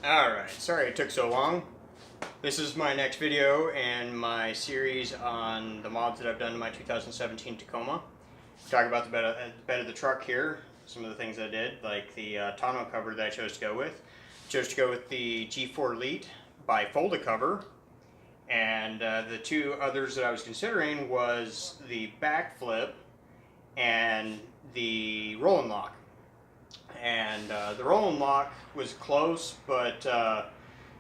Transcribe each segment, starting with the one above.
Alright, sorry it took so long. This is my next video and my series on the mods that I've done in my 2017 Tacoma. Talk about the bed of the truck here, some of the things I did, like the tonneau cover that I chose to go with. Chose to go with the G4 Elite bifolded cover, and the two others that I was considering was the backflip and the roll and lock. And the roll and lock was close, but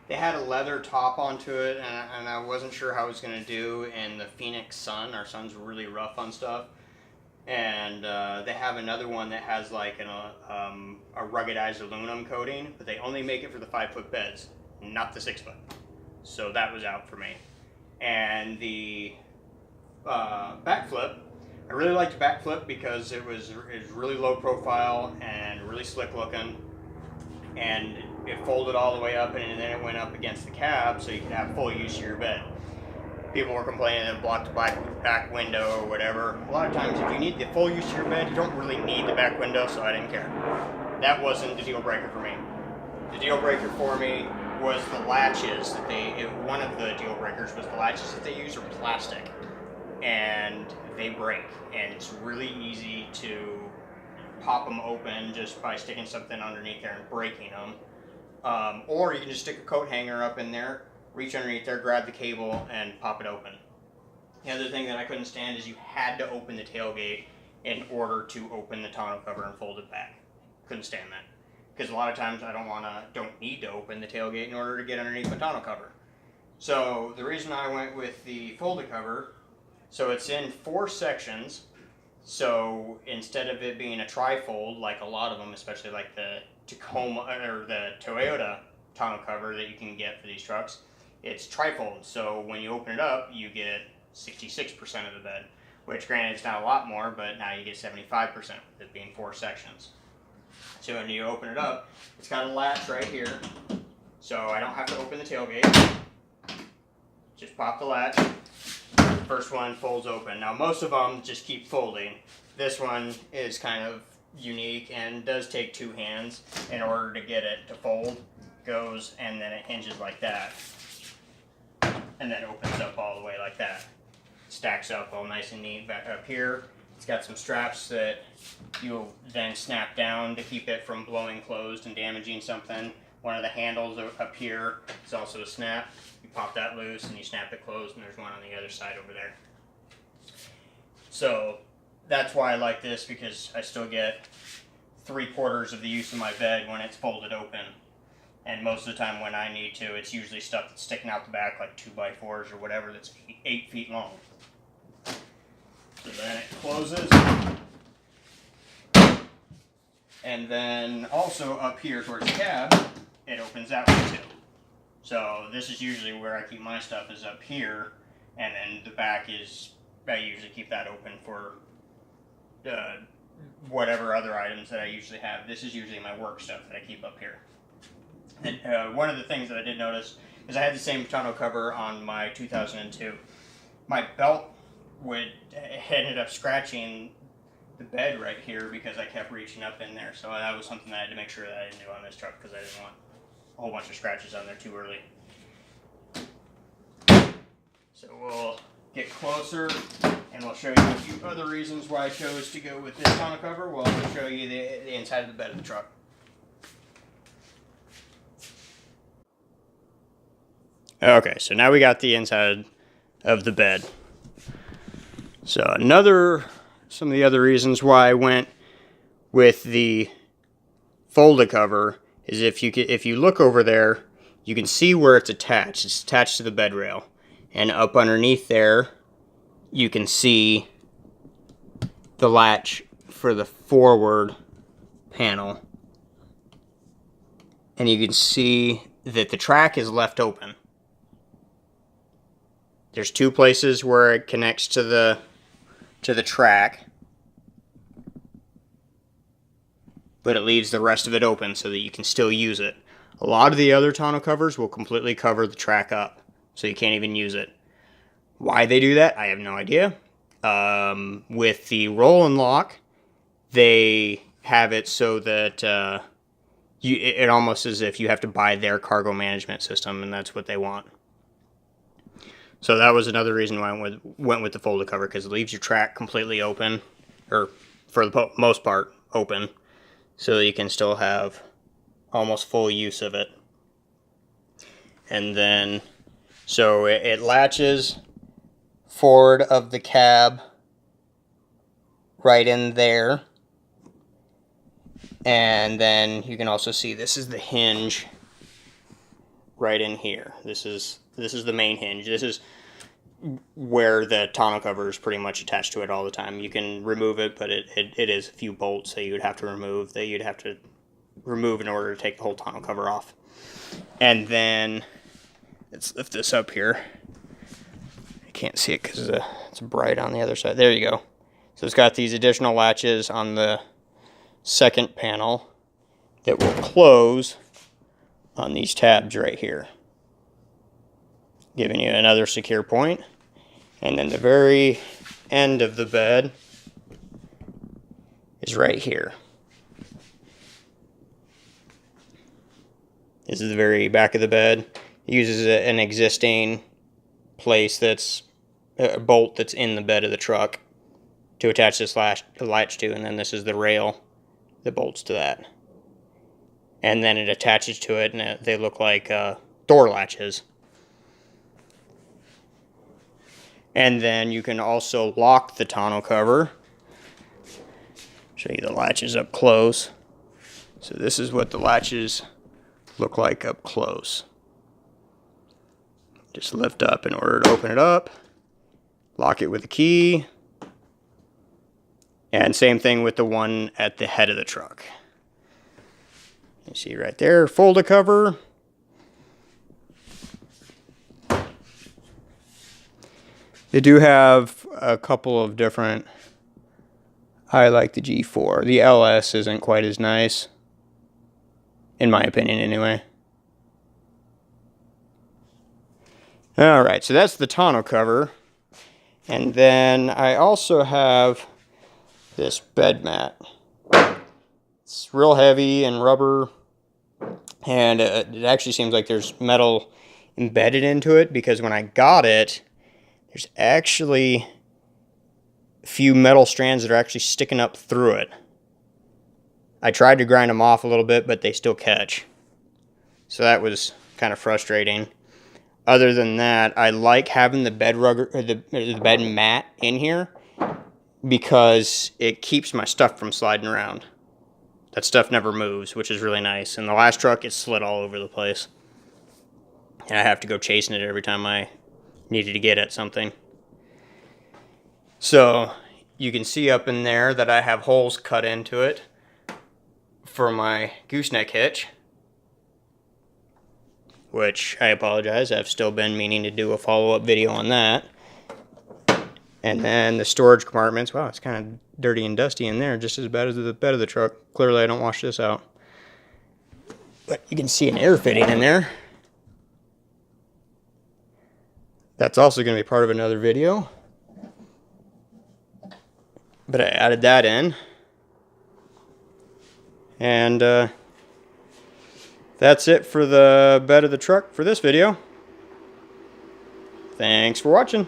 they had a leather top onto it, and I wasn't sure how I was going to do in the Phoenix sun. Our sun's really rough on stuff. And they have another one that has like a ruggedized aluminum coating, but they only make it for the 5-foot beds, not the 6-foot. So that was out for me. And the backflip, I really liked the backflip because it was really low profile and really slick looking, and it folded all the way up, and then it went up against the cab so you could have full use of your bed. People were complaining that it blocked the back window or whatever. A lot of times if you need the full use of your bed, you don't really need the back window, so I didn't care. That wasn't the deal breaker for me. The deal breaker for me was the latches that one of the deal breakers was the latches that they use are plastic, and they break, and it's really easy to pop them open just by sticking something underneath there and breaking them. Or you can just stick a coat hanger up in there, reach underneath there, grab the cable, and pop it open. The other thing that I couldn't stand is you had to open the tailgate in order to open the tonneau cover and fold it back. Couldn't stand that. Because a lot of times I don't need to open the tailgate in order to get underneath the tonneau cover. So the reason I went with the folded cover, so it's in 4 sections. So instead of it being a tri-fold, like a lot of them, especially like the Tacoma or the Toyota tonneau cover that you can get for these trucks, it's tri-fold. So when you open it up, you get 66% of the bed, which granted it's not a lot more, but now you get 75% with it being 4 sections. So when you open it up, it's got a latch right here, so I don't have to open the tailgate. Just pop the latch. First one folds open. Now most of them just keep folding. This one is kind of unique and does take 2 hands in order to get it to fold. Goes and then it hinges like that, and then opens up all the way like that. Stacks up all nice and neat back up here. It's got some straps that you'll then snap down to keep it from blowing closed and damaging something. One of the handles up here is also a snap. You pop that loose and you snap it closed, and there's one on the other side over there. So that's why I like this, because I still get 3/4 of the use of my bed when it's folded open. And most of the time when I need to, it's usually stuff that's sticking out the back, like 2x4s or whatever, that's 8 feet long. So then it closes. And then also up here towards the cab, it opens that way too. So this is usually where I keep my stuff, is up here. And then the back is, I usually keep that open for whatever other items that I usually have. This is usually my work stuff that I keep up here. And one of the things that I did notice is I had the same tonneau cover on my 2002. My belt ended up scratching the bed right here because I kept reaching up in there. So that was something that I had to make sure that I didn't do on this truck, because I didn't want a whole bunch of scratches on there too early. So we'll get closer and we'll show you a few other reasons why I chose to go with this tonneau cover. We'll also show you the inside of the bed of the truck. Okay, so now we got the inside of the bed. So some of the other reasons why I went with the folded cover is if you look over there, you can see where it's attached. It's attached to the bed rail, and up underneath there, you can see the latch for the forward panel, and you can see that the track is left open. There's 2 places where it connects to the track, but it leaves the rest of it open so that you can still use it. A lot of the other tonneau covers will completely cover the track up, so you can't even use it. Why they do that, I have no idea. With the roll and lock, they have it so that it almost as if you have to buy their cargo management system, and that's what they want. So that was another reason why I went with the folded cover, because it leaves your track completely open, or for the most part open, so that you can still have almost full use of it. And then, so it latches forward of the cab right in there. And then you can also see this is the hinge right in here. This is the main hinge. This is where the tonneau cover is pretty much attached to it all the time. You can remove it, but it is a few bolts that you would have to remove, in order to take the whole tonneau cover off. And then, let's lift this up here. I can't see it because it's bright on the other side. There you go. So it's got these additional latches on the second panel that will close on these tabs right here, giving you another secure point. And then the very end of the bed is right here. This is the very back of the bed. It uses an existing place that's a bolt that's in the bed of the truck to attach this latch to, and then this is the rail that bolts to that. And then it attaches to it, and they look like door latches. And then you can also lock the tonneau cover. Show you the latches up close. So this is what the latches look like up close. Just lift up in order to open it up. Lock it with a key. And same thing with the one at the head of the truck. You see right there, fold a cover. They do have a couple of different. I like the G4. The LS isn't quite as nice, in my opinion anyway. Alright, so that's the tonneau cover. And then I also have this bed mat. It's real heavy and rubber, and it actually seems like there's metal embedded into it, because when I got it, there's actually a few metal strands that are actually sticking up through it. I tried to grind them off a little bit, but they still catch. So that was kind of frustrating. Other than that, I like having the bed rug, or the bed mat in here, because it keeps my stuff from sliding around. That stuff never moves, which is really nice. And the last truck, it slid all over the place. And I have to go chasing it every time I needed to get at something. So you can see up in there that I have holes cut into it for my gooseneck hitch, which I apologize, I've still been meaning to do a follow-up video on that. And then the storage compartments, wow, it's kind of dirty and dusty in there, just as bad as the bed of the truck. Clearly I don't wash this out. But you can see an air fitting in there. That's also going to be part of another video. But I added that in. And that's it for the bed of the truck for this video. Thanks for watching.